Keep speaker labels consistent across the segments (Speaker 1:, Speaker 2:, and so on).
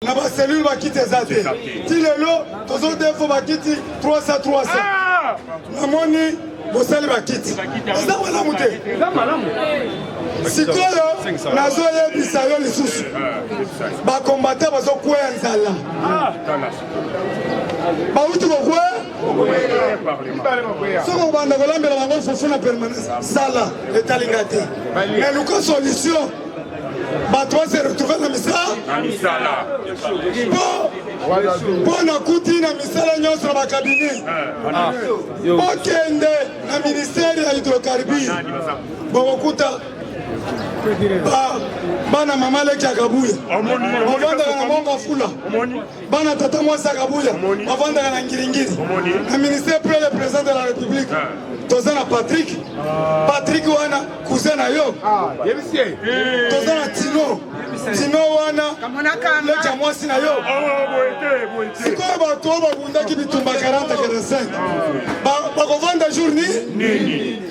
Speaker 1: na ba cellule bakiti ezate ti lelo tozodefo bakiti 300 namoni bosali bakiti eza malamu te sikoyo nazoyebisa yo lisusu bakombata bazokweya nzala bauti kokweya soko kobanda kolambela bango fufu na permanence sala etalinga te mais luka solution bato base retrouve na misala mpo nakuti na misala nyonso na bakabine okende na ministère ya hydrocarbure bokokuta bana mama leki akabuya bavandaka na mongo fula bana tata mwasi akabuya bavandaka na ngiringiri na ministère pour le président de la république toza na Patrick wana cousin na yo toza na Tino wana leki ya mwasi na yo sikoyo bato oyo babundaki bitumba 40-45 bakovanda jour nini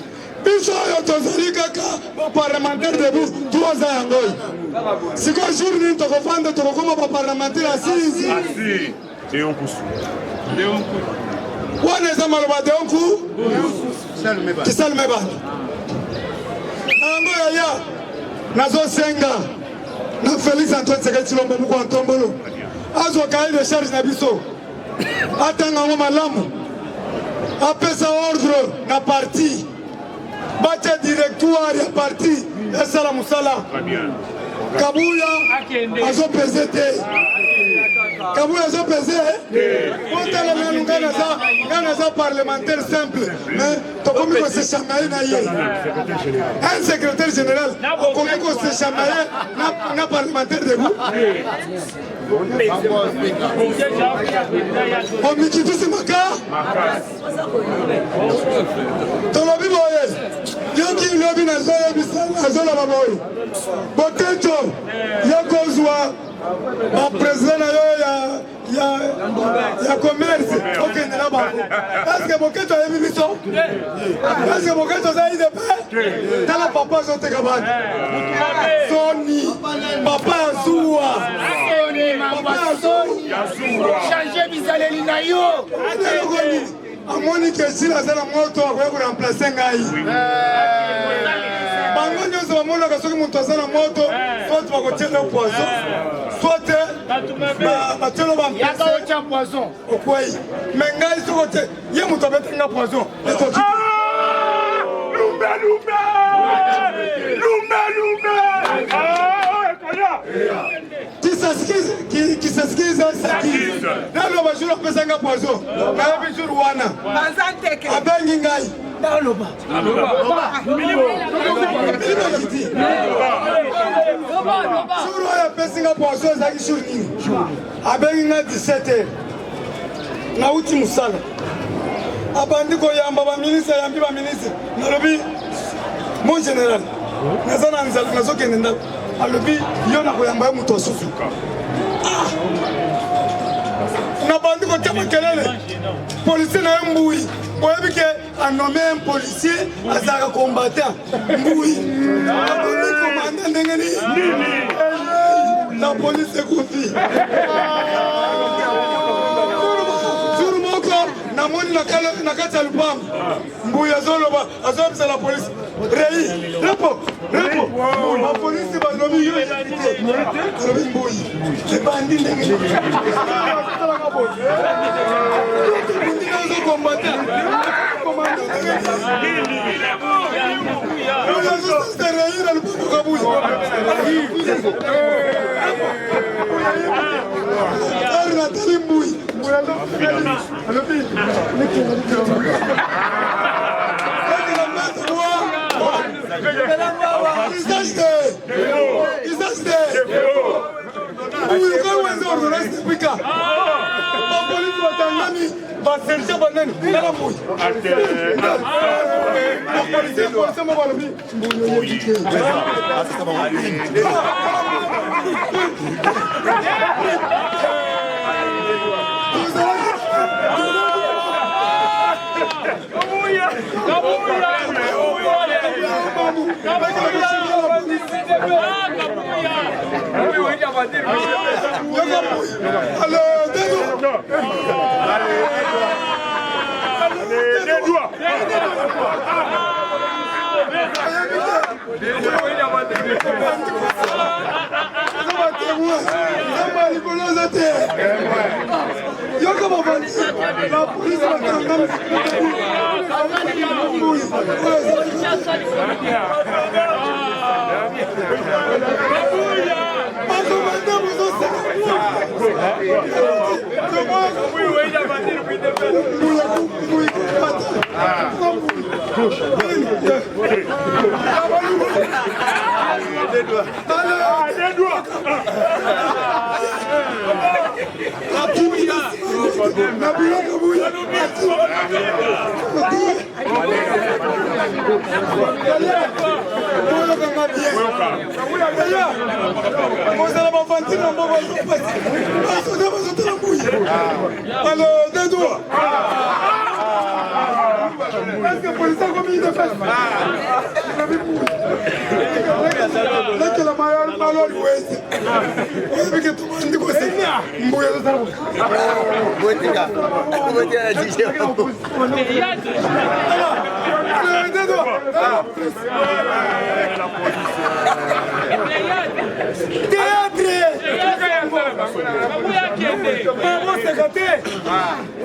Speaker 1: biso oyo tozali kaka baparlementaire debout 3 ans yangoyo sikoyo jour nini tokovanda tokokoma baparlementaire asisi wana eza maloba deonku kisalume bana nango yaya nazosenga na Félix Antoine Tshisekedi Tshilombo moko antombolo azwa cahier de charge na biso atanga ngo malamu apesa ordre na parti batia directoire ya parti esala musala kabuya azopese te kabuya azopese otala nanu nga naza parlementaire simple mais tokomi kosechamaye na ye un secrétaire général okomi kosechamaye na parlementaire debout omikitusi maka tolobi boye yoki lobi nazoloba boye boketo yokozwa baprésident na yo ya commerce okende na bango eske boketo ayebi biso eske boketo oza idp tala papa azoteka bana soni papa ya zuwa
Speaker 2: changer bizaleli na yo
Speaker 1: amoni ke sila aza na moto akoya koremplace ngai bango nyonso bamonaka soki moto aza na moto soit bakotiela poison soit batielo bamplace okwei me ngai soki ye moto abetenga poison ekoki qui s'excuse nalo bajour apesanga poison nayebi jour wana abengi ngai jour oyo apesinga poison ezalaki jour nini abengi ngai 17h nauti mosala abandi koyamba baministre ayambi baministre nalobi mon général naza na nzala nazokende ndako alobi yo na koyamba ye moto asusu nabandi kotia makelele policier na ye mbui oyebi ke anome un policier azalaka combattant mbui abandi komanda ndenge nini na police ekufi jour moko namoni na kati ya lupango mbui azoloba azobisa la polisi rei repo bapolisi balobi yo alobi mbui ebandi ndenge ozokombata rei na lupango kabuyi ari natali mbui alobi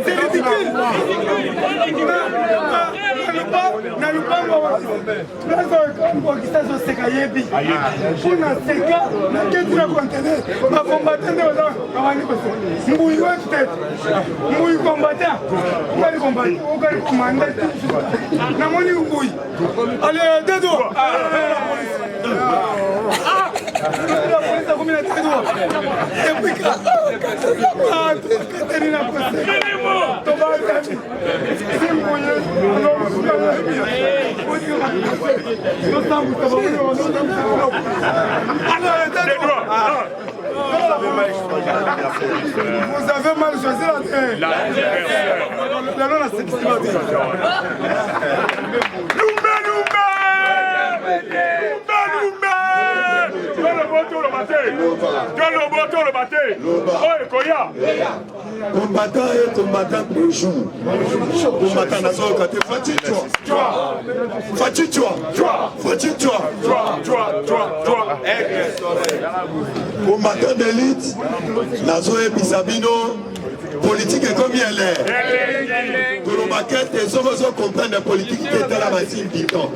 Speaker 1: C'est ridicule. Vous avez mal choisi la terre. Combattant et combattant bonjour. Combattant dans son côté, combattant d'élite, Nazoé Bisabino, politique est comme elle est. Pour le maquette, les hommes comprennent la politique qui était la machine du temps.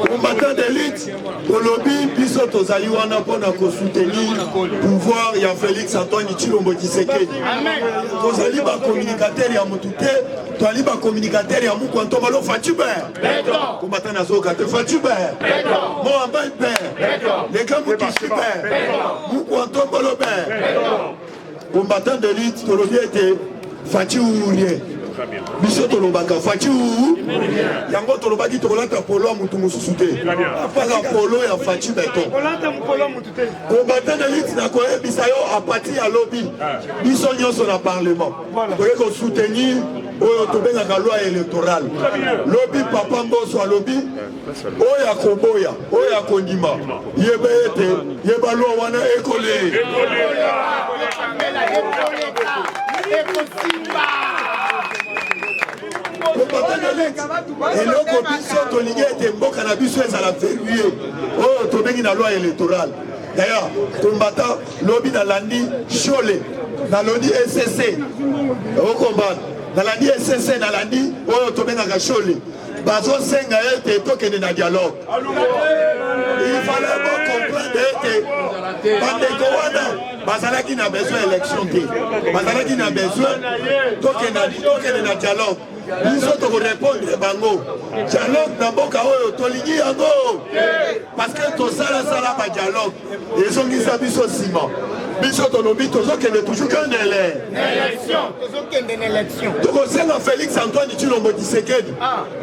Speaker 1: Combattant d'élite, Kolobi, Biso Tozali wana pona ko soutenir pouvoir ya Félix Antoine Tshilombo Tshisekedi. Tozali ba communicateur ya Mutute, tozali ba communicateur ya Mukwanto Balo Fatube. Combattant na soka te Fatube. Mo ambai be. Les gars Mukishibe. Mukwanto Balo be. Combattant d'élite, Kolobi était Fatube. Biso tolobaka fachu yango tolobaki tokolata polo ya mutu mosusu te apaka polo ya fachu beton combattant de lutte na koyebisa yo apati ya lobi biso nyonso na parlement toye kosoutenir oyo tobengaka loi électorale lobi papa mboso alobi oyo akoboya oyo akondima yeba ete yeba loi wana ekole eloko biso tolingi ete mboka na biso ezala verrouillé oyo tobengi na loi électorale. D'ailleurs combattant lobi nalandi Chole nalandi SCC okombat nalandi SCC nalandi oyo tobengaka Chole bazosenga ete tokende na dialogue. Il fallait pas comprendre ete bandeko wana bazalaki na besoin élection te bazalaki na besoin tokende na dialogue. Biso toko répondre bango dialogue na mboka oyo tolingi yango parce que tosala ba dialogue ezongisa biso nsima biso tolobi tozokende toujours qu'une élection tokosenga Félix Antoine Tshilombo Tshisekedi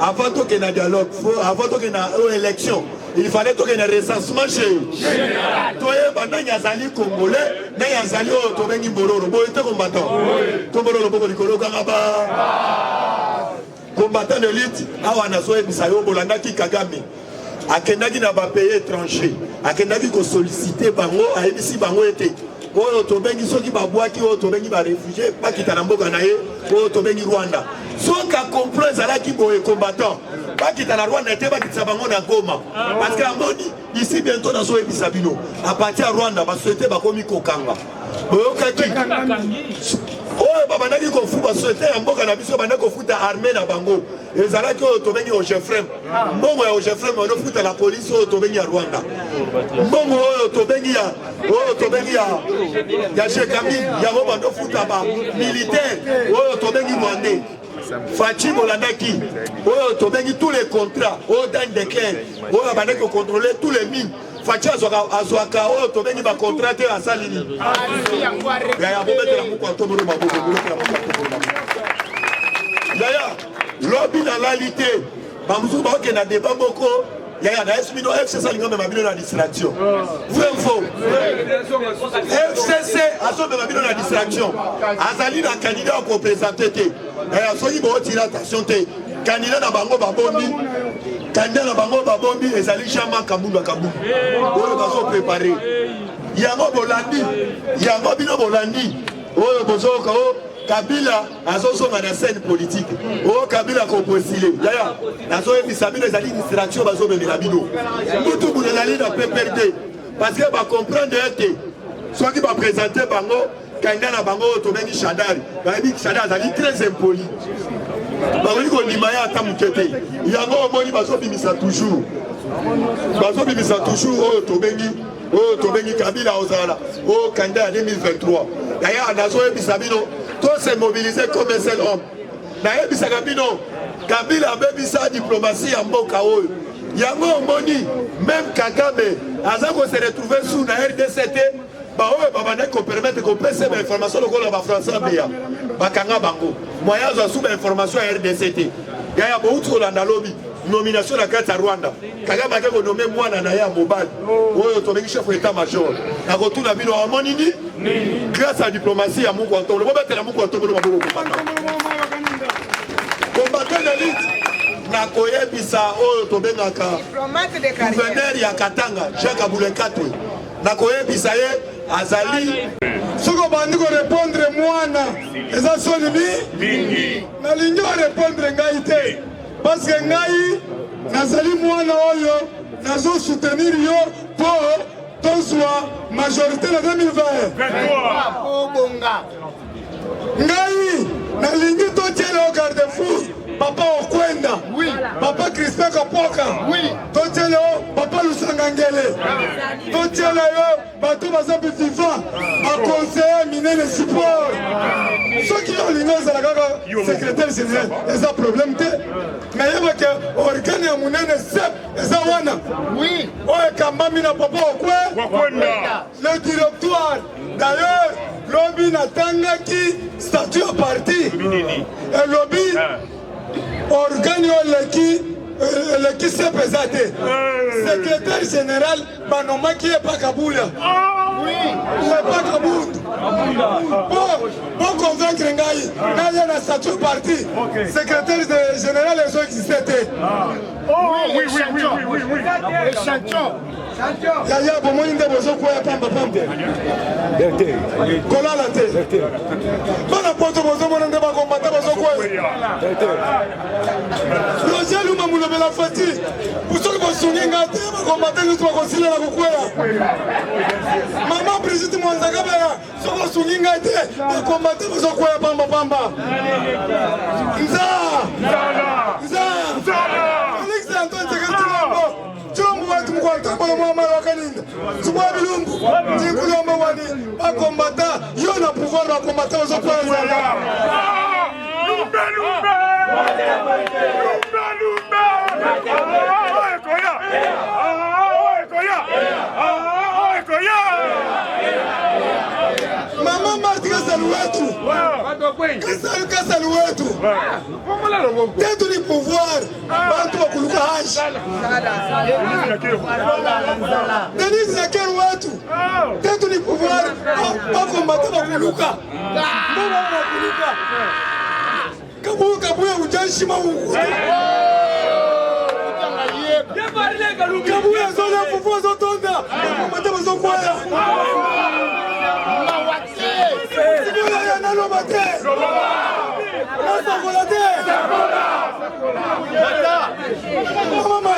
Speaker 1: avant tokende na dialogue avant tokende na élection il fallait tokende recensement chez toyeba ndenge azali congolais ndenge azali oyo tobengi mbololo boye te combattant to mbololo boko likolo kanga ba combattant de lutte awa nazoyebisa yo bolandaki Kagame akendaki na bapays étranger
Speaker 3: akendaki ko solliciter bango ayebisi bango ete oyo tobengi soki babwaki oyo tobengi ba réfugié bakita na mboka na ye oyo tobengi Rwanda soki akomplot ezalaki boye combattant bakita na Rwanda ete bakitisa bango na Goma parce que amoni ici bientôt nazoyebisa bino à partir ya Rwanda basociété bakomi kokanga boyokaki oyo babandaki kofuta basociété ya mboka na biso bandaki kofuta armée na bango ezalaki oyo tobengi OGFREM mbongo ya OGFREM onofuta la polisi oyo tobengi ya Rwanda mbongo oyo tobengi ya Shekamine yango bandofuta ba militaire oyo tobengi Rwandais Fachi Molandaki oyo tobengi tous les contrats oyo dans déclin oyo bandaki contrôler tous les mines Fachi azwaka oyo tobengi ba contrat te asalini yaya bobetela muko atobolo maboko bolokela muko atobolo maboko yaya lobby na lalité bamusu baoke na débat moko yaya na esmino FCC alinga mema bino na distraction vrai faux FCC aso mema bino na distraction azali na candidat ko présenter te yaya soki bo tira attention te candidat na bango babombi candidat na bango babombi ezali chama kabundu oyo baso préparer yango bolandi yango bino bolandi oyo bozoka o Kabila azosonga na scène politique o Kabila ko postulé yaya nazoyebisa bino ezali distraction bazomemela bino mutu bunu ezali na PPRD parce que ba comprendre ete soki ba présenter bango candidat na bango tobengi Shadari bayebi Shadari azali très impoli bakoki kondima ye ata moke te yango omoni bazobimisa toujours oyo tobengi Kabila ozala oyo candidat ya 2023 yaya nazoyebisa bino tous se mobiliser comme un seul homme. Nayebisaka bino Kabila abebisa diplomatie ya mboka oyo. Yango moni même Kagame azako se retrouver sous na RDC ba oyo babane ko permettre ko pese ba information lokola ba français beya. Bakanga bango. Moya za sous ba information ya RDC. Yaya bo utu olanda lobi nomination na kati ya Rwanda. Kagame akako nommer mwana na ya mobile. Oyo tobengi chef d'état major. Na retourna bino amoni ni grâce à la diplomatie à mon canton, le moment où mon canton le combattant d'élite na koyebisa oyo tobengaka gouverneur ya Katanga Jacques Aboulé Katwe na koyebisa ye azali
Speaker 1: soko bandi ko répondre mwana eza soni mingi na lingi ko répondre ngai te parce que ngai nazali mwana oyo nazo soutenir yo pour tozwa majorité na 2020 ngai nalingi totiele o garde-fou papa Okwenda papa Crispin Kapoka totiele o papa Lusanga Ngele totiele yo bato bazabi vivant baconseiller minene support soki olingi ozala kaka secrétaire général eza problème te nayebake organe ya monene sep eza wana oyo ekambami na papa Okwenda le directoire d'ailleurs lobi natangaki statut ya parti elobi organe eleki sep eza te secrétaire général banomaki ye pa Kabula pas Kabundu pour convaincre ngai naye na statut parti secrétaire général ezo existé
Speaker 2: oui
Speaker 1: yaya bomoni nde bozokwea pamba kolala te bana poto bozomona nde bakombata bozokwea Roger Luma mulobela fati soki bosungi ngai te bakombata nyonso bakosilela kokwea mama Brigitte Mwanzaka baya soki bosungi ngai te bakombata bozokwea pamba Félix Antoine Tshisekedi Chombo wetu mkwanta kwa mama wakaninda Subwa bilumbu Jinkulomba wani Bakombata Yona pouvoir wakombata wazokuwa zanga
Speaker 2: Lumba
Speaker 1: Mama Marti Kasalu wetu Kasalu wetu Tetu ni pouvoir Bantu wakuluka hashi Denise Nakeru wetu Tetu ni pouvoir Bakombata wakuluka Mbaba wakuluka Kabuya ujanshima ukuta Kabuya zona fufu azotonda. Bakomata bazokwaya. Sikola ya naloba te. Nasakola te. Mama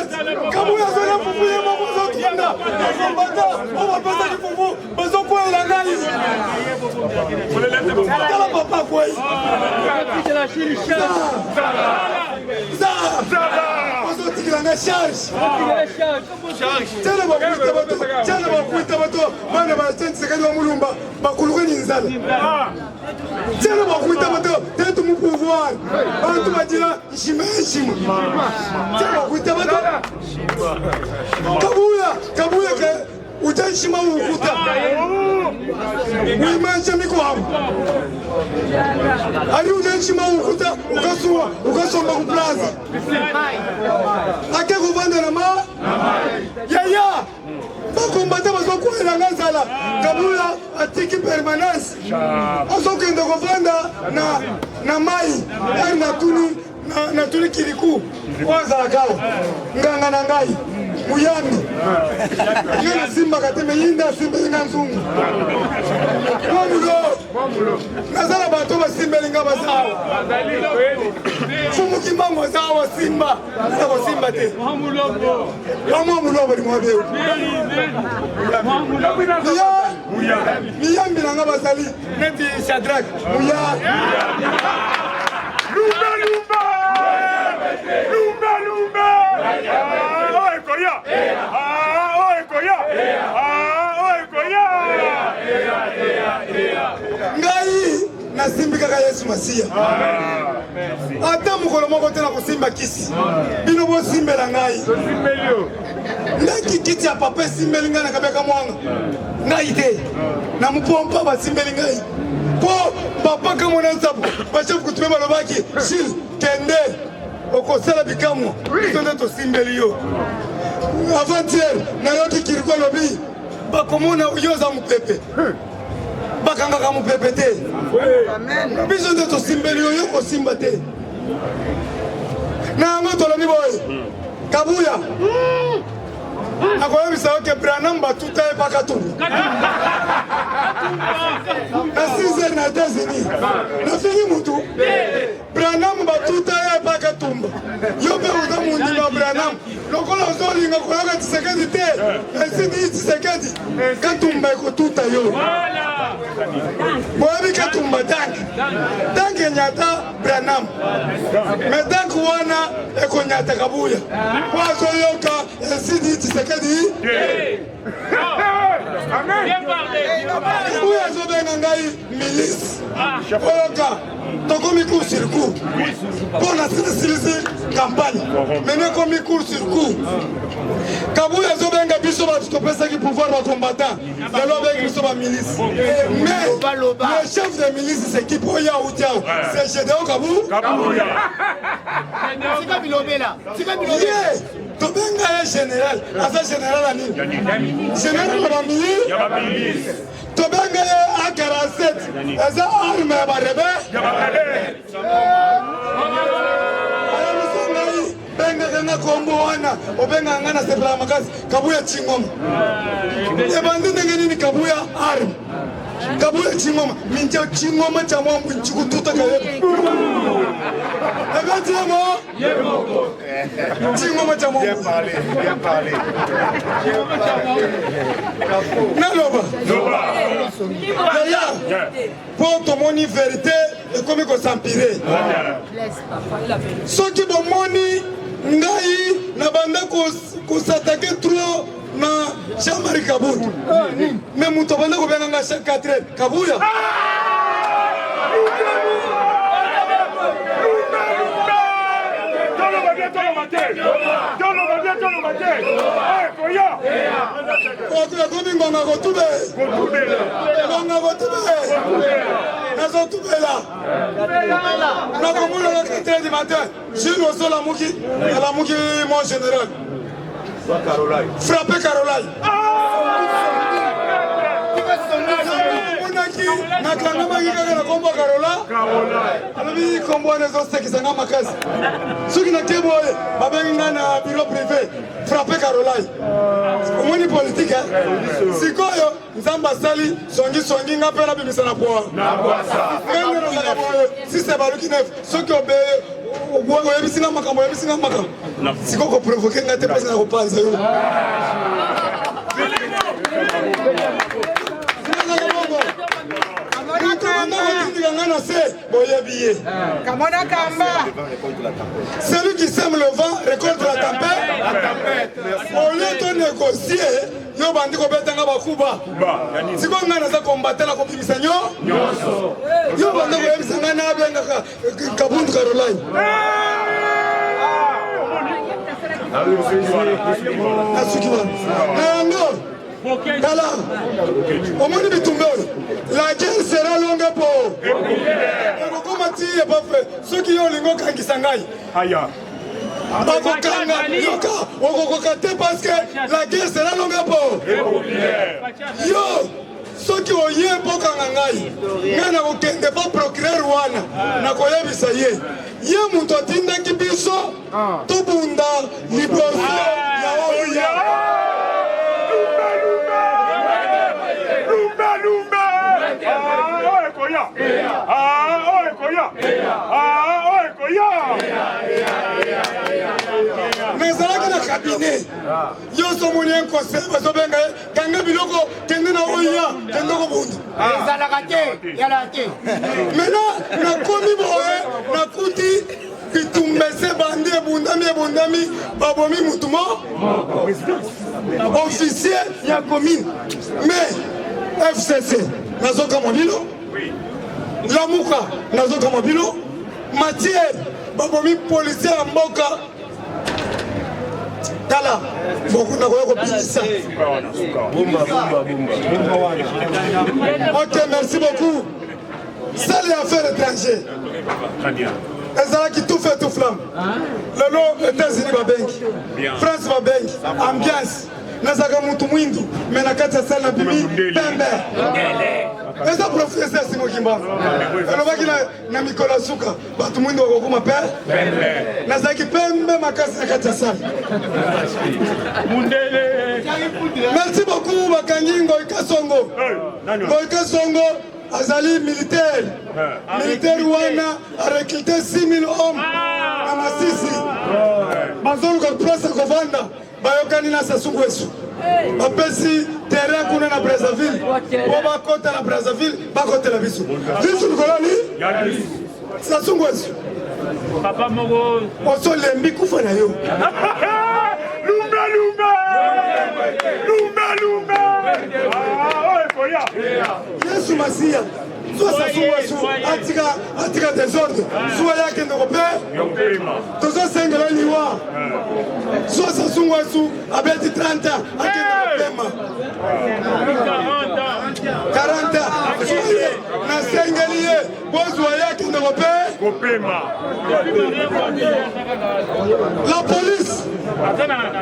Speaker 1: Kabuya zona fufu ya mama azotonda. Bakomata obapesaki fufu bazokwela ngai. Tala papa kwei. Ozotikilanga charge. Tshana bakuita bato bana basensekani wa mulumba bakulukeni nzala. Tshana bakuita bato tetu mu pouvoir bantu badira nshima nshima. Tshana bakuita bato Kabuya ke utanshima ukuta. Uimanje mikwabo. Ali utanshima ukuta ukasomba ku plaza. Ake kuvanda na ma yaya bakombata bazokwela ngazala. Kabuya atiki permanence azokende kuvanda na mai ari na tuni kiriku wazala kawa nganga na ngai muyami ngana simba kateme yinda simba nga nzungu mwamulo nazala bato basimbelinga bazawa fumu kimbango zawa simba sako simba te mwamulobo ni mwabeu miyambi nanga bazali neti Shadrach muya
Speaker 2: Lumba
Speaker 1: ngai nasimbikaka Yesu Masiya ata mokolo moko te na kosimba kisi bino bosimbela ngai ndaki kiti ya papa esimbeli ngai na kabeka mwanga ngai te na mupompa basimbeli ngai po papa kamona nsapo bashefu kutume balobaki shil kende okosala bikamwa biso nde tosimbeli yo avant-hier nayoki kiriko lobi bakomona yoza mupepe bakangaka mupepe te biso nde tosimbeli yo kosimba te na yango tolobi boye Kabuya akoyebisa yo ke Branham batuta ye mpaka tumba na 6 na États-Unis nafiki mutu Branham batuta ye mpaka tumba yo mpe oza mondima Branham lokola ozolinga koyoka Tshisekedi te esidi Tshisekedi katumba ekotuta yo boyebi katumba tanke nyata Branham me tanke wana ekonyata Kabuya po azoyoka esidi Tshisekedi Kabuya azobenga ngai milisi oyoka tokomi court sur coup mpona silisi campagne mene komi court sur coup Kabuya azobenga biso bato topesaki pouvoir bacombattant lelo abengi biso bamilisi mais le chef de milice s'équipe oyo auti awo c'est Gédéon Kabuya ye tobenga ye général aza général anini général ya bamilisi tobenga ye A47 eza arme ya barebe ayamusongai bengaka nga kombo wana obenga nga na sepela makasi Kabuya Chingoma ebandi ndenge nini Kabuya arme Kabuya Chingoma minja Chingoma cha mwambu nchikututa kayebu ebati yemo Chingoma cha mwambu bien parlé naloba d'ailleurs pour tomoni vérité et comme ko s'empirer soki bomoni ngai na banda ko s'attaquer trop na Jean-Marie Kabuya mais muto banda ko benga nga chaque 4 heures Kabuya komi ngonga kotube nazotubela nakomona na 4 du matin sur oso alamuki mon général frappé Caroline monaki nakangama kikaka na kombo Karola alobi kombo wana ezosekisa nga makasi soki natie boye babengi nga na bureau privé frappe Karola omoni politike sikoyo nzambe asali songi nga mpe nabimisa na poa ngenge nazaka boye sise baluki nef soki obeye oyebisi nga makambo siko koprovoke nga te mpasi na kopanza yo celui qui sème le vent récolte la tempête. Au lieu de négocier, yo bandi ko betanga bakuba. Siko ngana za combattre ko bimisa nyo. Yo bandi ko yebisa ngana benga kabundu Caroline. Tala, la guerre sera longue pour. Ceux qui ont l'ingo kangisangai. Parce que la guerre sera longue pour. Yo, ceux qui ont eu un peu kangangai. Nana okende pas procureur wana. Na koyebisa ye. Ye muntu atinda kibiso. Tobunda liboso ya oya. Nazalaki na cabinet yo somoni un conseil bazobenga kanga biloko kende na oya kende ko bundu ezalaka te yala te maintenant nakomi boye nakuti bitumbese bandi ebundami babomi mutumo officier ya commune mais FCC nazoka mobilo Lamuka nazoka mobilo Mathieu babomi policier ya mboka Tala beaucoup na koyoko binisa. Ok, merci beaucoup. C'est les affaires étrangères. Ezala qui tout fait tout flamme. Le lot États-Unis va bengi. France va bengi. Ambiance. Nazaka mutu mwindu. Mena kati ya sala bibi pembe. Eza professeur Simo Kimba. Alobaki na Mikola Suka. Batu mwindu wakokuma pembe. Nazaki pembe makasi na kati ya sala. Merci beaucoup bakangi Ngoïka Songo. Ngoïka Songo azali militaire. Militaire wana a recruté 6000 hommes na Masisi. Bazolu kwa place kovanda bayokani na Sassou Nguesso. Bapesi terrain kuna na Brazzaville. Boba kota na Brazzaville bakotela biso. Biso kolali? Sassou Nguesso. Papa Mogo. Oso lembi kufa na yo. Lumba. Yesu Masia. Soit Sassou Nguesso atika désordre. Soit yake ndokope. Tozo sengela liwa. Soit Sassou Nguesso abeti 30 ans. Akenda kopema. 40 ans. Na sengeliye. Bozwa yake ndokope. Kopema.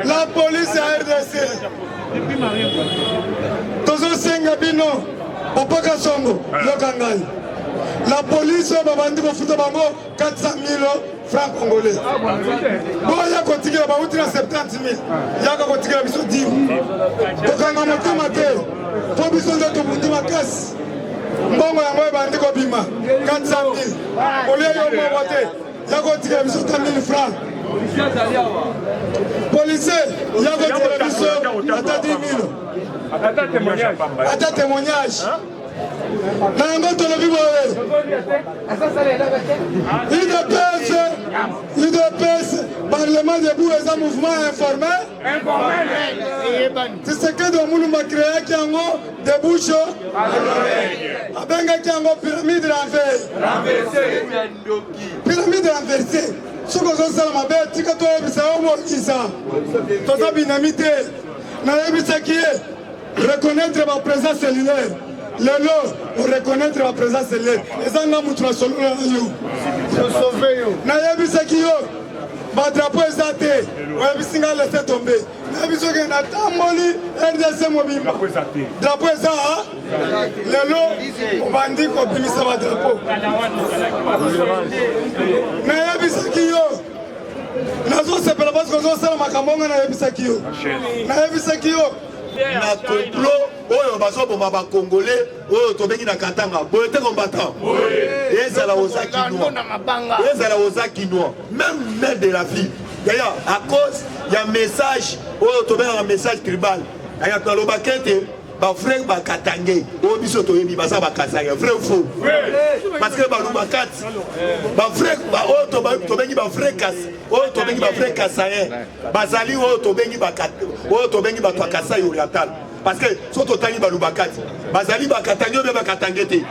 Speaker 1: La police à RDC. Tozo senga bino. Papa Kasongo, Lokangai. La police babandi kofuta bango 400 000 francs congolais. Boya kotikela ba uti na 70 000. Yaka kotikela biso 10 000. Tokanga motema te. Po biso nde tobundi makasi. Mbongo yango ebandi kobima 400 000. Olie yo moko te. Yaka kotikela biso 10 000 francs. Police, yaka kotikela biso ata 10 000. Ata témoignage. Nango tolobi boye. UDPS, Parlement debout et un mouvement informel. C'est ce que Domoulouma créé qui en débouche. Abenga qui en pyramide renversée. Pyramide renversée. Ce que vous savez, ma bête, c'est que toi, c'est un mot qui ça. Toi, binamité. N'a qui est. Reconnaître ma présence cellulaire. Le lot, reconnaître ma présence cellulaire. Et ça, nous avons sauvé. Nous avons sauvé. Ma drapeau est athée. On a laissé tomber. nabiso ke na tamboli RDC mobimba drapeau eza lelo obandi kobimisa badrapeau nayebisaki yo nazosepela parce kozosala makambo nga nayebisaki yo
Speaker 3: na complot oyo bazoboma bakongolais oyo tobengi na katanga boye te combattant ezala oza kinois même mère de la fille d'ailleurs à cause ya message oyo tobengaka message tribal aya tolobaki ete bafrère bakatange oyo biso toyebi baza bakasanga vrai faux parce que balubakati bafrère oyo tobengi bafrère kasayen bazali oyo tobengi bato ya kasai oriental parce que so totangi balubakati bazali bakatange oyo bakatange te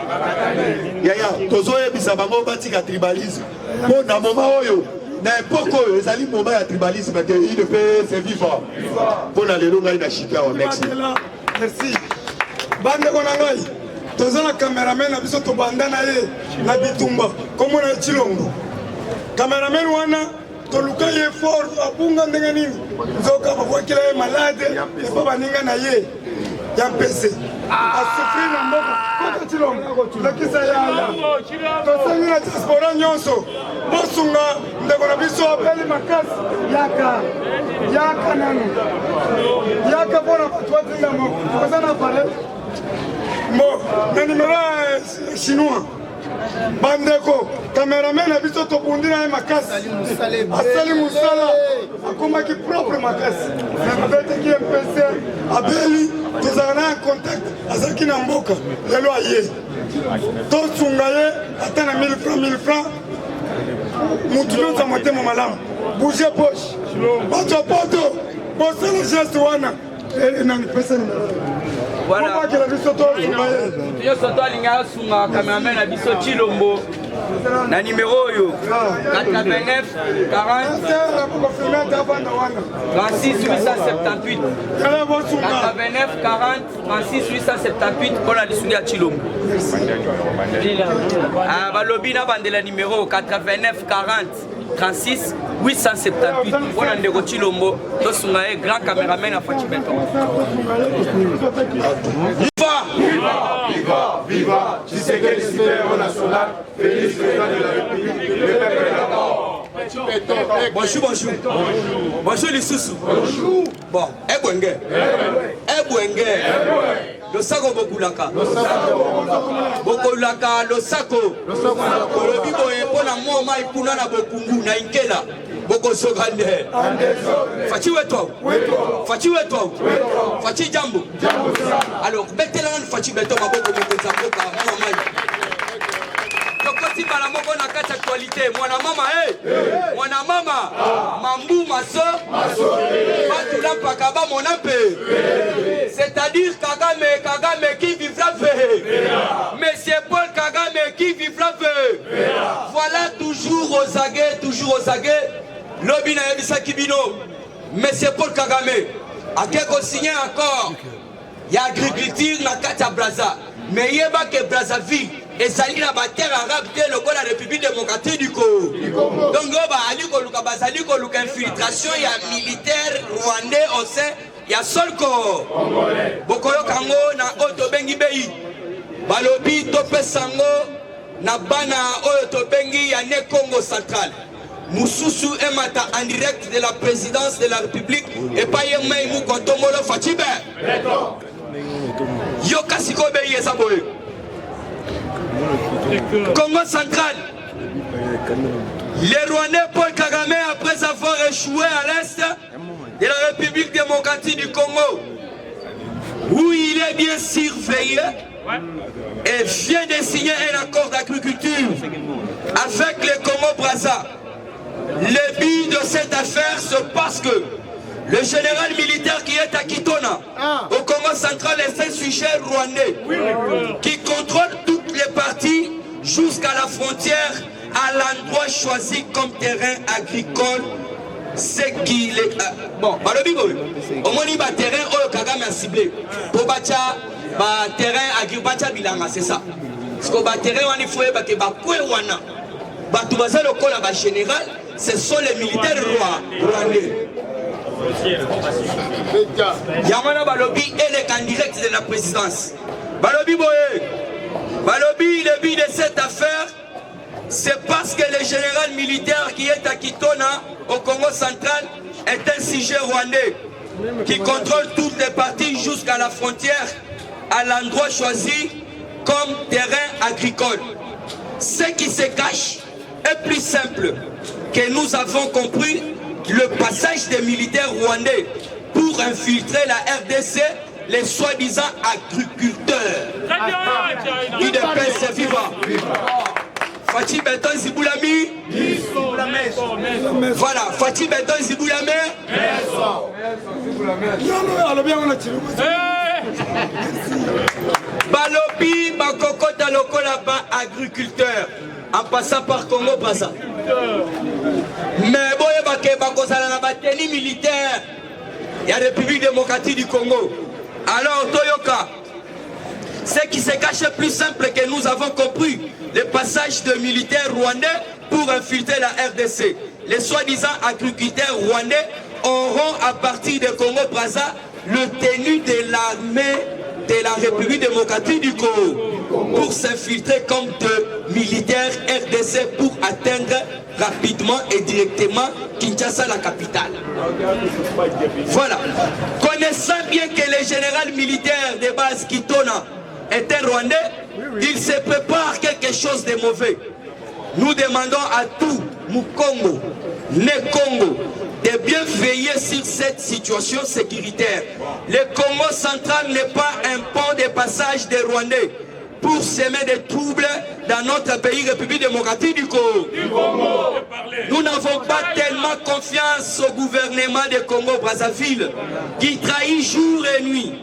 Speaker 3: yaya tozoyebisa bango batika tribalisme mpo na moma oyo na époque oyo ezali moma ya tribalisme te il peut se vivre mpo na lelo ngai na chika wa merci.
Speaker 1: bandeko na ngai toza na cameraman na biso tobanda na ye na bitumba kombo na Chilombo cameraman wana toluka ye fort abunga ndenge nini nzoka babwakela ye malade epa baninga na ye ya mpese asufri na mboka kota Chilombo lakisa yaya tosangi na diaspora nyonso bosunga ndeko na biso abeli makasi yaka nano yaka mpona bato batinda moko toza na pale bon na numéro chinois bandeko cameraman na biso tobundi na ye makasi asali mosala akomaki propre makasi abeteki ye mpese abeli tozala na ya contact azalaki na mboka lelo aye tosunga ye ata na 1000 francs mutu nyonso ya motema malamu bouge poche bato ya poto bosala geste wana nani pesa
Speaker 4: voilà nyonso toalinga asunga cameraman na biso Chilombo na numéro oyo 89 40 36 878 89 40 36 878 mpona lisuki ya Chilombo balobi na bandela numéro 89 40 36 878 mpona ndeko Chilombo tosunga ye grand caméraman à Fachi Beton.
Speaker 5: Viva Tshisekedi Super national, Félix président de la République, le peuple est d'accord.
Speaker 4: Bonjour les sous. Bon, Ebwenge. Le sako bokulaka. Bokulaka le sako. Le bibo e pona moma ikuna na bokungu na inkela. Boko sogande. Fachi weto. Fachi jambo. Alors, betelan fachi beto maboko mokoza boka mama. Tokoti bala moko na kati actualité. Mwana mama. Mambu maso. Batula pakaba monampe. C'est-à-dire Kagame qui vivra veille. Monsieur Paul Kagame qui vivra veille. Voilà toujours aux aguets. Lobby na yebisa kibino. Monsieur Paul Kagame a quelque signé encore. Il y a agriculture na kati ya Braza. Mais yeba que Brazzaville et sali na terre arabe de le la République démocratique du Congo. Donc ali ko luka bazali ko luka infiltration ya militaire rwandais au sein ya Solko. Bokoyo kango na oto bengi bei. Balobi tope sango na bana oyo to bengi ya ne Congo central. Moussousou Emata en direct de la présidence de la République et pas yemai mou kontomolo Fachibe. Yo kasiko bei esaboye. Congo central. Les Rwandais Paul Kagame après avoir échoué à l'est de la République démocratique du Congo où il est bien surveillé et vient de signer un accord d'agriculture avec les Congo-Brazza. Le but de cette affaire, c'est parce que le général militaire qui est à Kitona, au Congo central, est un sujet rwandais qui contrôle toutes les parties jusqu'à la frontière à l'endroit choisi comme terrain agricole. C'est qu'il est... Bon, au moins il y a terrain où Kagame a ciblé. Pour Bacha, terrain agricole, bilanga, c'est ça. Parce que le terrain, il faut que le général, ce sont les militaires rwandais. Yamana Balobi est le direct de la présidence. Balobi Boye. Balobi, le but de cette affaire, c'est parce que le général militaire qui est à Kitona, au Congo central, est un sujet rwandais qui contrôle toutes les parties jusqu'à la frontière, à l'endroit choisi comme terrain agricole. Ce qui se cache est plus simple, que nous avons compris le passage des militaires rwandais pour infiltrer la RDC, les soi-disant agriculteurs. UDPS vivant. Fatih Benton Ziboulami. Voilà, Fatih Benton Ziboulami. Balobi, Bakokota Lokola, agriculteur. En passant par Congo, pas ça. Mais boye bake bakozala na bateni militaire. Il y a la République démocratique du Congo. Alors, Toyoka, ce qui se cache plus simple que nous avons compris, le passage de militaires rwandais pour infiltrer la RDC. Les soi-disant agriculteurs rwandais auront à partir de Congo-Brazza le tenue de l'armée de la République démocratique du Congo pour s'infiltrer comme de militaires RDC pour atteindre rapidement et directement Kinshasa, la capitale. Voilà. Connaissant bien que le général militaire de base Kitona est un Rwandais, il se prépare quelque chose de mauvais. Nous demandons à tout Mukongo, né Congo, de bien veiller sur cette situation sécuritaire. Le Congo central n'est pas un pont de passage des Rwandais pour semer des troubles dans notre pays, République démocratique du Congo. Nous n'avons pas tellement confiance au gouvernement de Congo-Brazzaville qui trahit jour et nuit.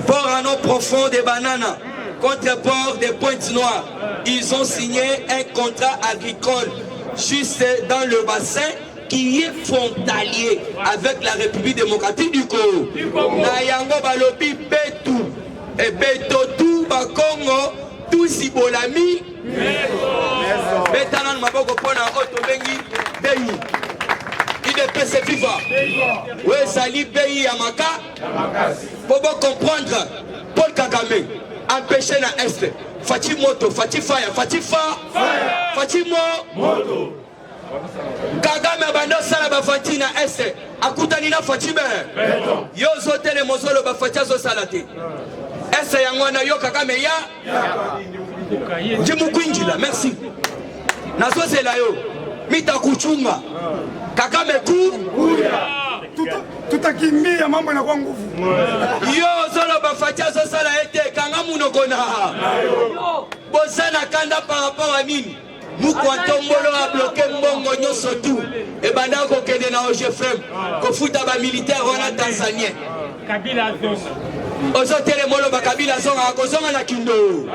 Speaker 4: Port à nos profonds des bananes, contre port des Pointes Noires. Ils ont signé un contrat agricole juste dans le bassin qui est frontalier avec la République démocratique du Congo. Nayango Balobi Betu et Betotu Bakongo Tusibolami Betanan Maboko Pona Otobengi Beyi IDPS Viva Oui Sali Beyi Yamaka pour comprendre Paul Kagame empêcher la Est Fatih Moto, Fatih Fire, Fatih Fa Fatih Moto Kagame bando sala ba Fatih na Est akutani na Fatih be yo zote le mozolo ba Fatih zo salate Est yangwana yo Kagame ya Jimu Kwinjila merci nazo zela yo mita kuchunga Kagame ku
Speaker 1: tutakimbia mambo na kwa nguvu
Speaker 4: yo zolo ba Fatih zo sala ete kanga munoko na bosana kanda par rapport à nini Mukwantombolo a bloqué Mbongo nyonso tout et banda ko kende na OGFM ko futa ba militaire wana Tanzanien Kabila zonga Ozotele molo ba Kabila zonga akozonga na kindo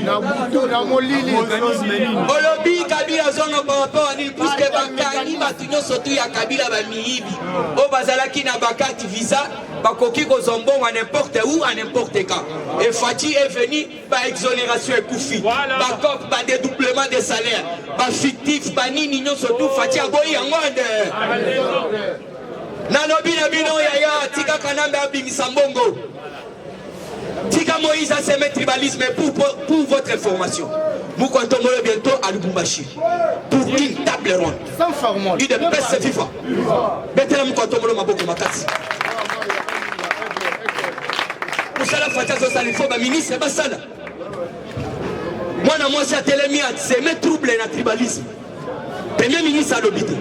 Speaker 4: na buto na molili Olobi Kabila zonga par rapport à nini puisque bakani batu nyonso tout ya Kabila ba miibi o bazalaki na bakati visa bakoki kozombongo à n'importe où à n'importe quand et Fatih est venu par exonération et koufi bakok ba dédoublement des salaires ba fictif ba nini nyonso tout Fatih aboyi yango nde nalobi na bino yaya tika kanambe abimisa mbongo tika Moïse a semé tribalisme pour votre information Mukwantombolo bientôt à Lubumbashi pour une table ronde sans formule UDPS Viva betela Mukwantombolo maboko makasi Moussala Fatia Zosali Foba ministre Basala. Moi, moi, c'est Télémia, c'est mes troubles et le tribalisme. Premier ministre à l'obité.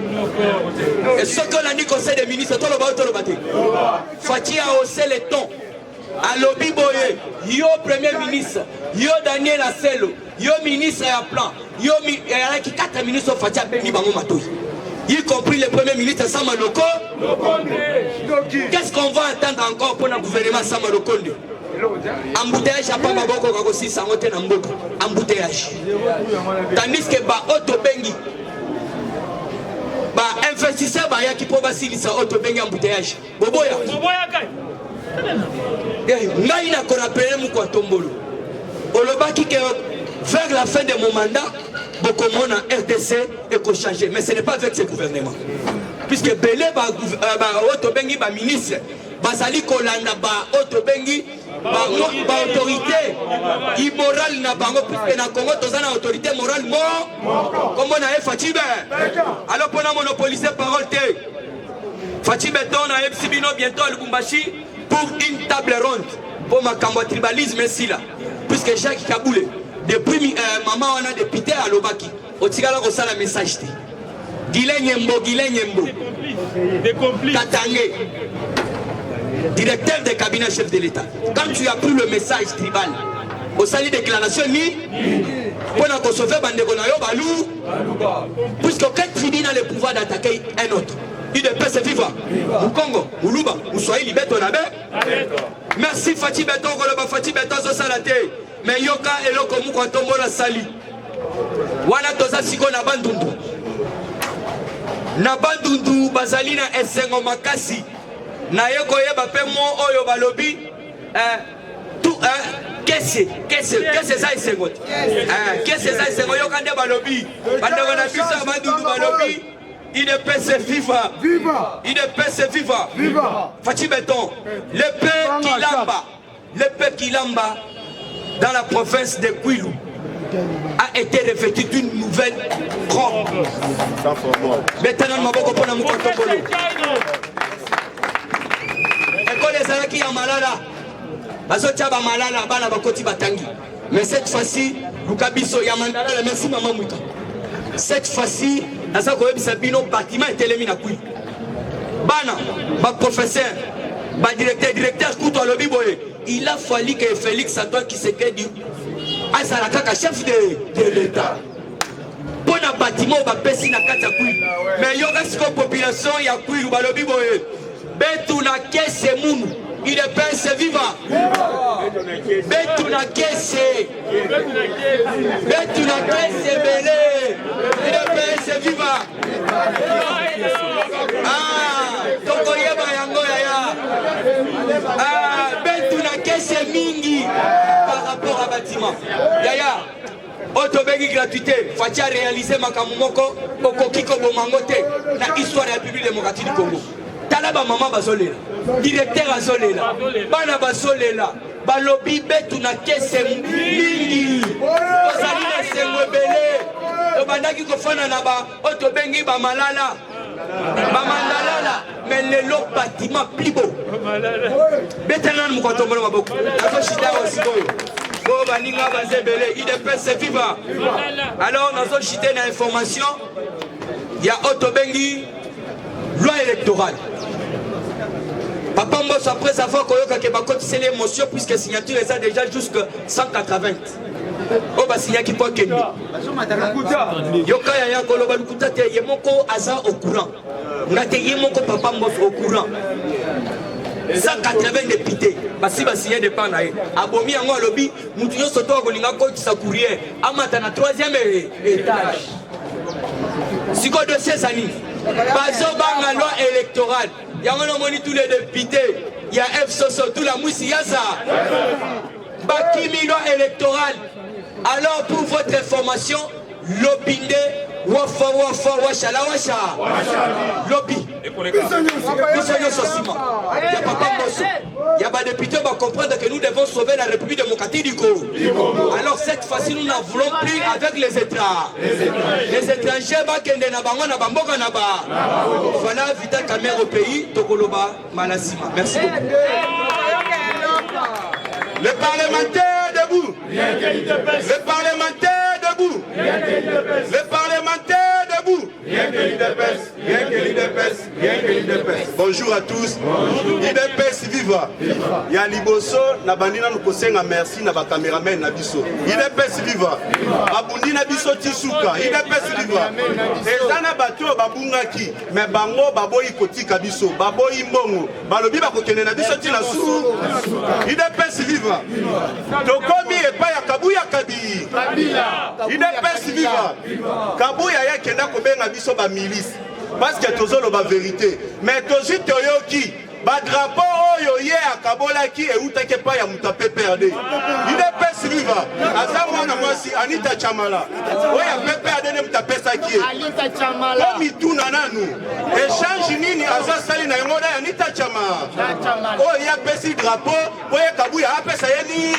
Speaker 4: Et ce qu'on a dit conseil des ministres, tout le bas, tout le bâti. Fatia a haussé les tons. À l'obité, yo premier ministre, yo Daniel Asselo, yo ministre à plan, yo il y a qui 4 ministres Fatia Beni Bango Matouy. Y compris le premier ministre Samaloko. Qu'est-ce qu'on va attendre encore pour le gouvernement Samaloko? Embouteillage à Pamaboko Kagosi Samote Namboka. Embouteillage. Tandis que ba Otobengi, ba investisseur ba yaki po basili sa Otobengi embouteillage. Boboya. Ngai na ko rappeler Mukwantombolo. Olobaki que vers la fin de mon mandat, beaucoup de monde en RDC et qu'on change. Mais ce n'est pas avec ce gouvernement. puisque belé oto bengi ba ministre bazali kolanda ba oto bengi ba autorité immorale na bango, puisque na Congo tozana autorité morale comme na Fachibe. Alors pour monopoliser parole te Fachibe ton na Sibino bientôt à Lubumbashi pour une table ronde pour ma cambo tribalisme ici là, puisque Jacques Kaboulé depuis maman on a député à Lobaki au tigala ko sala message te Gilenyembo Katangé, directeur de cabinet chef de l'État. Quand tu as pris le message tribal, au salut déclaration ni pour la sauver Bandegonayo Balou, puisque aucun tribunal a le pouvoir d'attaquer un autre. Il ne peut se vivre. Au Congo, au Luba, au Swahili, Beto Nabe. Merci Fatih Beton, Goloba Fatih Beton, Zosalate. Mais Yoka et Loko Moukantombo la Sali. Wana Toza Siko na Bandundu. Na Bandundu bazali na esengo makasi na yeko yeba pe mo oyo balobi tout kese za esengo kese za esengo yo kande balobi bandeko na biso Bandundu balobi il ne peut se vivre il ne peut se vivre Fatih Beton le peuple Kilamba dans la province de Kwilu a été revêtu d'une nouvelle robe. Maintenant, Maboko Pona Mukotobolo. École des Alaki à Malala. Bazotiaba Malala, Bana Bakoti Batangi. Mais cette fois-ci, Lukabiso Yamandala, merci Maman Mouka. Cette fois-ci, Nasako Sabino, bâtiment est éliminé à Kouy. Bana, ma professeur, ma directeur Kouto Lobiboye. Il a fallu que Félix Antoine qui se crée du Azalaka chef de l'État. Pour un bâtiment, on va passer dans la mais il y a une population, il y a une balobi boye. Betuna kese mounu, il est pensé vivant. Betuna kese belé, il est pensé vivant. Ah, Tokoyeba yango yaya. Ah, Betuna kese mingi par rapport à bâtiment. Yaya. Autobégi gratuité, Fatia réaliser Makamumoko, Okokiko Bomangote, la histoire de la République démocratique du Congo. Talaba maman bazolela, directeur azolela, bana bazolela, balobi betu na kese mingi, ozalina sengwebele, obandaki kofana na ba, autobengi ba malala, mais le lot bâtiment plus beau. Bétanan Moukotombolo Maboko, la Chita aussi. Il est pensé vivant. Alors, nous avons chité une information. Il y a Otobengi, loi électorale. Papa Mbos, après avoir que Bakot, c'est l'émotion, puisque la signature est déjà jusqu'à 180. Oh, bah, signature qui peut être. Yoka Yaya Koloba Lukuta, Yemoko Aza au courant. Nate Yemoko Papa Mbos au courant. 180 députés, basi signé de Panaï. Abomi en lobby, Moutinho Soto Golinga Coach sa courrier, Amata na 3e étage. Siko de 16 années. Bazo banga loi électorale. Il y a un moni tous les députés. Il y a F Soso, tout la moussi, Yasa. Bakimi loi électorale. Alors pour votre information, l'opinde Wafa Washala Washa Lobby. Il y a Papa Mosso. Il y a des députés qui vont comprendre que nous devons sauver la République démocratique du Congo. Alors cette fois-ci, nous n'en voulons plus avec les étrangers. Les étrangers, voilà Vital Kamer au pays, Tokoloba, Malasima. Merci beaucoup. Les parlementaires debout. Les parlementaires debout. Les parlementaires debout. Bonjour à tous. IDPS viva. Ya liboso na bandina nukosenga merci na ba cameraman na biso. IDPS viva. Abundi na biso tisuka. IDPS viva. Ezana bato babungaki me bango baboyi kotika biso. Baboyi mbongo. Balobi bakokende na biso tina su. IDPS viva. Tokomi epa ya Kabuya Kabi. IDPS viva. Kabuya ya kenda kobenga biso ba milice. Parce que tozolo ba vérité. Mais tozi toyoki ba drapeau oyo ye akabolaki e utake pa ya mutape perdé. IDPS
Speaker 3: UDPS viva. Azamu na mwasi Anita Chamala. Oya pepe adene mtapesa kie.
Speaker 6: Anita Chamala.
Speaker 3: Komi tuna nanu. Échange nini aza sali na yongoda Anita Chamala. Oya pesi drapeau. Oya kabuya apesa yeni.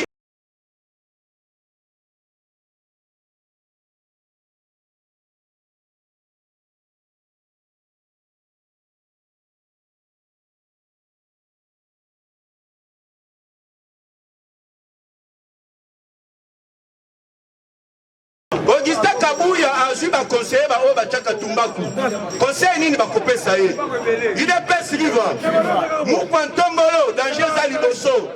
Speaker 3: Augustin Kabuya azwi ba conseiller ba o ba chaka tumbaku. Conseil nini bakopesa ye? UDPS viva. Mukwantombolo danger za liboso.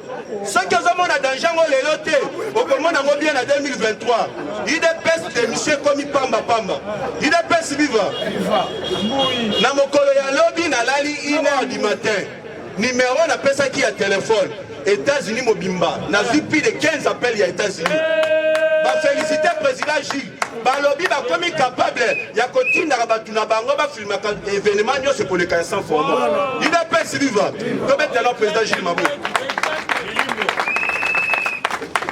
Speaker 3: Soki ozomona danger ngo lelo te, okomona ngo bien na 2023. UDPS de monsieur komi pamba pamba. UDPS viva. Na mokolo ya lobby na lali 1h du matin. Numéro na pesa ki ya téléphone. États-Unis mobimba. Na plus de 15 appels ya États-Unis. Ba féliciter président Gilles. Ba lobby ba komi capable ya kotinda batu na bango ba filmer événement nyose pour le 500 format. UDPS viva. Comme maintenant président Gilles Mabou.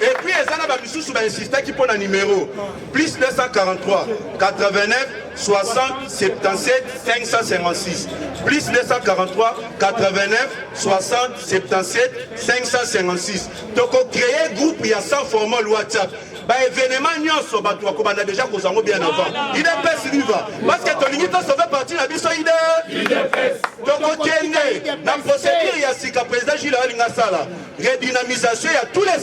Speaker 3: Et puis les ana ba bisusu ba insister qui pona numéro plus 243 89 60 77 556 plus 243 89 60 77 556. Donc on crée groupe il y a 100 formats WhatsApp. Bah événement nyonso bato bakobanda déjà kozango bien avant. UDPS viva parce que tolingi to sauver parti na biso UDPS. Donc okende na procédure ya sika président Gilles Alinga sala redynamisation ya tous les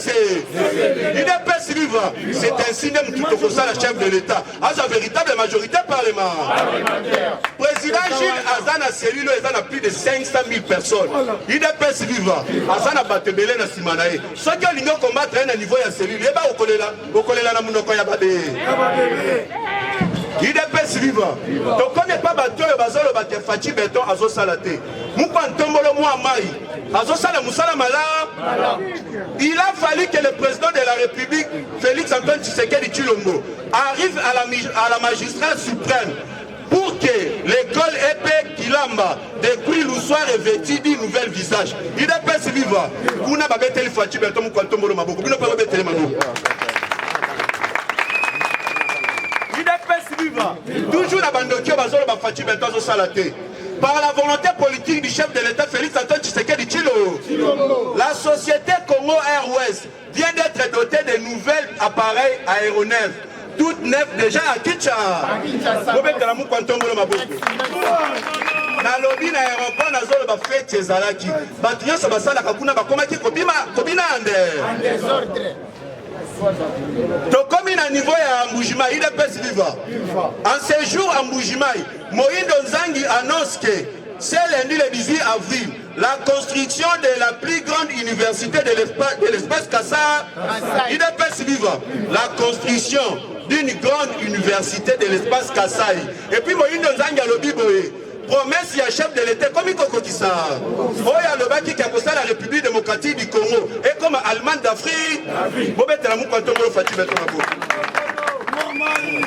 Speaker 3: UDPS viva. C'est ainsi même tout au la chef de l'État à sa véritable majorité parlementaire. Président Gilles Azana cellule ezana plus de 500 000 personnes. UDPS viva Azana batebele na simanae. Ce que l'union combattre à niveau ya cellule eba okolela okolela na munoko ya babe. UDPS viva. Donc on n'est pas battu bazolo batte Fachi Beton azo salate. Moupa ntombolo mwa mai. Azo sala musala mala. Il a fallu que le président de la République Félix Antoine Tshisekedi Tshilombo arrive à la magistrate suprême pour que l'école épée Kilamba depuis le soir revêtue d'un nouvel visage. UDPS viva. Kuna babeteli Fachi Beton moupa ntombolo maboko. Bino pa babeteli maboko. Toujours la bande de Bazolo Bafati Bentazo Salaté. Par la volonté politique du chef de l'État Félix Antoine Tshisekedi Tshilombo, la société Congo Airways vient d'être dotée de nouvelles appareils aéronefs, toutes neuves déjà à Kinshasa. Na lobby na aéroport na zolo ba fête ezalaki. Batunya sa basala kakuna bakomaki kobina ande. Donc comme il a un niveau à Mboujima, il est pas vivant. En séjour à Mboujima, Moïse Nzangi annonce que c'est lundi le 18 avril, la construction de la plus grande université de l'espace Kassa, il est pas vivant. La construction d'une grande université de l'espace Kassai. Et puis Moïse Nzangi a lobby boé. Promesse il y a chef de l'État comme il Kokokisa. Oh il y a le baki qui a posté la République démocratique du Congo et comme Allemagne d'Afrique. Bobet la mou quand on Fachi Beton Mabo.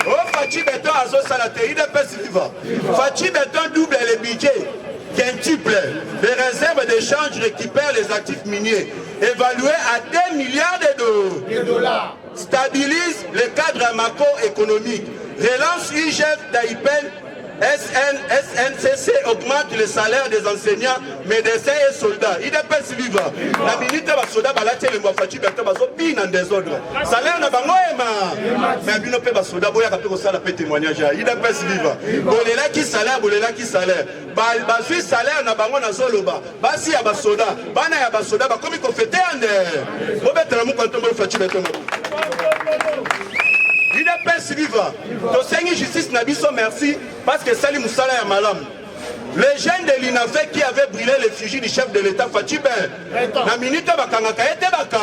Speaker 3: Oh Fachi Beton Azo Salate, il est pas vivant. Fachi Beton double les budgets, quintuple. Les réserves d'échange récupèrent les actifs miniers évalués à 2 milliards de dollars. Stabilise le cadre macroéconomique. Relance UGF d'Aïpen. SNCC augmente le salaire des enseignants, médecins et soldats. Il est pas vivant. La minute de soldats, le Mwafachi Beton baso bien en désordre. Salaire n'a pas moi. Mais bien on peut bas soldats, boya kapé ça la peut témoignage. Il est pas vivant. Bolela qui salaire. Basui salaire n'a pas moi na zoloba. Basi ya basoda, bana ya basoda, ba comme il fait ande. Bobet la mou quand on Fachi Beton. Il est pas vivant. Donc Seigneur justice Nabiso merci parce que Salim Moussala est malam. Les jeunes de l'INAFEC qui avaient brûlé l'effigie du chef de l'État Fachi Beton. La minute bakangaka était baka.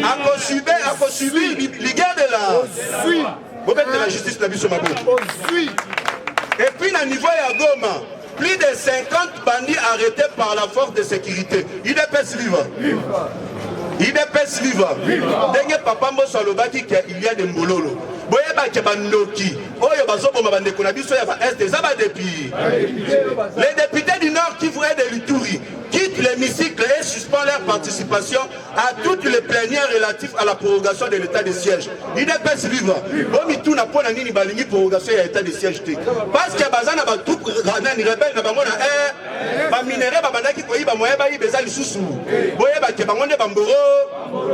Speaker 3: A subi l'iguerre de la. Bobet de la justice Nabiso Mabo. Et puis à niveau à Goma, plus de 50 bandits arrêtés par la force de sécurité. Il est pas vivant. Il est pas vivant. Dernier papa Mbosso Lobaki qu'il y a des mololo. Boyeba Kebandoki. Oyo bazobo mabande konabiso ya ba est zaba depuis. Les députés du Nord qui voulaient de l'Ituri quittent l'hémicycle l'article et suspend leur participation à toutes les plénières relatives à la prorogation de l'état de siège. UDPS viva. Bon, tout n'a pas nini balingi prorogation de l'état de siège. Parce que bazana ba troupe rebelle na bango na ba minéraux ba bandaki ko yiba moyeba yi bezali susu. Boye ba ke bango ne bamboro.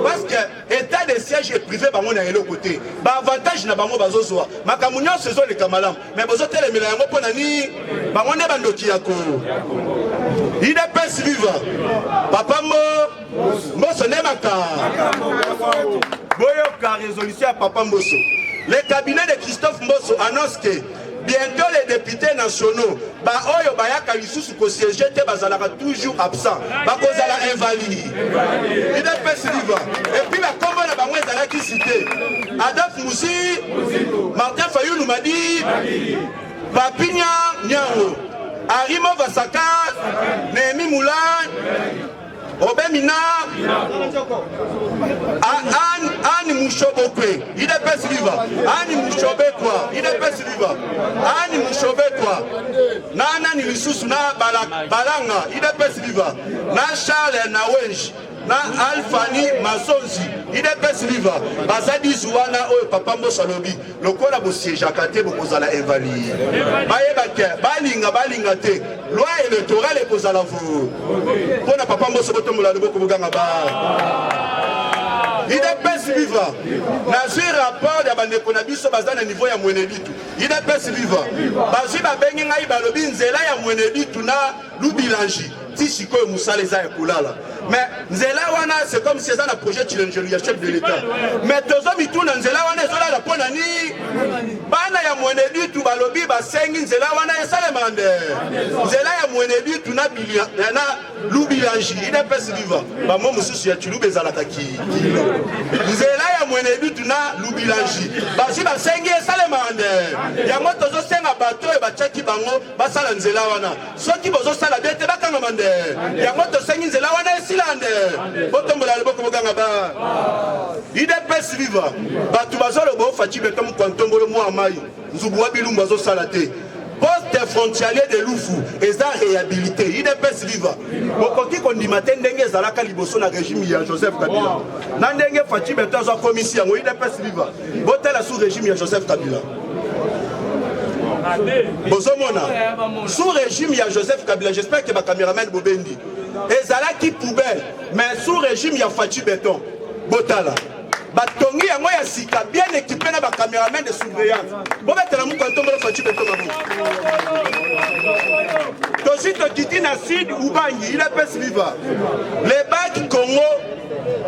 Speaker 3: Parce que état de siège est privé bango na yelo côté. Ba avantage na bango bazozwa. Makamunyo sezo le kamalam. Mais bozo telemela yango pona ni bango ne bandoki yako. UDPS viva. Papa Mbosso Nemaka. Boyoka résolution à Papa Mbosso. Le cabinet de Christophe Mbosso annonce que bientôt les députés nationaux, Oyo Bayaka Lissoussou ko siéger te bazalaka toujours absent. Bakozala invalide. UDPS viva. Et puis la combo na bango ezalaki cité. Adolphe Moussi, Martin Fayulu Madi, Papinya Nyao. Arimo Vasaka, Nehemi Moulan, Obemina, Anne Mouchobokwe, UDPS viva, Anne Mouchobekwa, UDPS viva, Anne Mouchobekwa, Nana Nilisusu na Balanga, UDPS viva, na Charles Nawenj, na Alfani Masonzi, UDPS viva, Bazadi Zouana, Papa Mbosso lobi, lokola bo siège akate bokozala invalide. Bayebake, balinga te, loi électorale ekozala vous. Pona Papa Mbosso botomola loboko boganga ba. UDPS viva, na zui rapport ya bandeko na biso bazana niveau ya mweneditu. UDPS viva, bazui babengi ngai balobi nzela ya mweneditu na lubilangi. Si sikoyo musala eza ya kolala. Mais nzela wana c'est comme si ça na projet Chilengeli ya chef de l'État. Mais tozo mituna nzela wana ezola la pona ni bana ya mwenedi tu balobi basengi nzela wana esale mande. Nzela ya mwenedi tu na bilia na lubilangi UDPS viva. Ba mo mususu ya chilube ezalaka ki. Nzela ya mwenedi tu na lubilangi. Basi basengi esale mande. Ya moto zo senga bato e bachaki bango basala nzela wana. Soki bozo sala bete bakanga mande. Ya moto sengi nzela wana esilande. Botombola leboko boganga ba. UDPS viva. Batu bazolo bo fachi beto mu kwantombolo mu amai. Nzubu wa bilumba zo sala te. Poste frontalier de Lufu eza réhabilité. UDPS viva. Bokoki kondima te ndenge ezalaka liboso na régime ya Joseph Kabila. Na ndenge fachi beto zo komisi yango UDPS viva. Botela sous régime ya Joseph Kabila. Bozomona sous régime il y a Joseph Kabila, j'espère que ma caméraman Bobendi ezala qui poubelle, mais sous régime il y a Fachi Béton Botala batongi yango ya sika bien équipé na ba caméraman de surveillance bobetela mu kantombo Fachi Béton mabo tosito kiti na Sud Ubangi UDPS viva les bacs Congo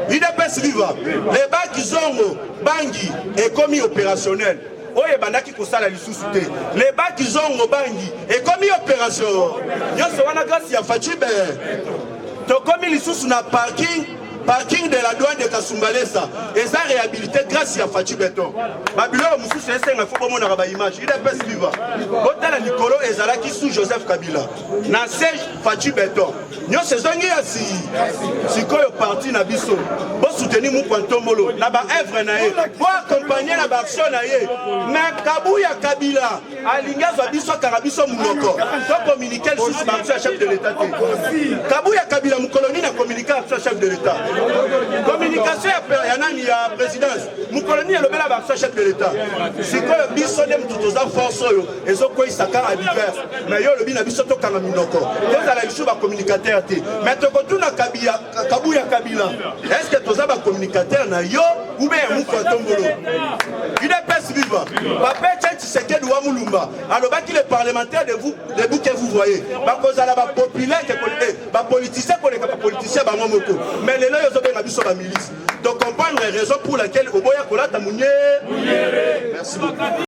Speaker 3: UDPS viva les bacs Zongo Bangi est commis opérationnel. Oye bandaki kosala lisusu te. Les bacs Zongo Bangi et commis opération. Yoso wana grâce ya Fachibe. To commis lisusu na parking de la douane de Kasumbalesa. Et ça réhabilité grâce à Fachi Beton. Babilo mususu esenga fo bomona ba image. UDPS viva. Botala Nikolo ezalaki sous Joseph Kabila. Na siège Fachi Beton. Nyo sezongi asi. Sikoyo parti na biso. Bo soutenir mu kwantomolo na ba œuvre na ye. Bo accompagner na ba action na ye. Na Kabuya Kabila alingazo biso karabiso munoko. To communiquer sous ba chef de l'État. Kabuya Kabila mu colonie na communiquer avec chef de l'État. Communication ya nani ya présidence mukoloni elobela ba chef de l'État sikoyo biso dem tutoza force oyo ezokoisaka à divers mais yo lobi na biso tokanga minoko tozala biso ba communicateur te mais tokotuna Kabuya Kabila est-ce que toza ba communicateur na yo ou bien mukotombolo UDPS viva Papa Tshisekedi wa Mulumba alobaki les parlementaires de vous que vous voyez bakozala ba populaire ba politicien ko les politiciens ba momoko mais les de comprendre les raisons pour lesquelles Oboya Kolata Mounier. Merci beaucoup.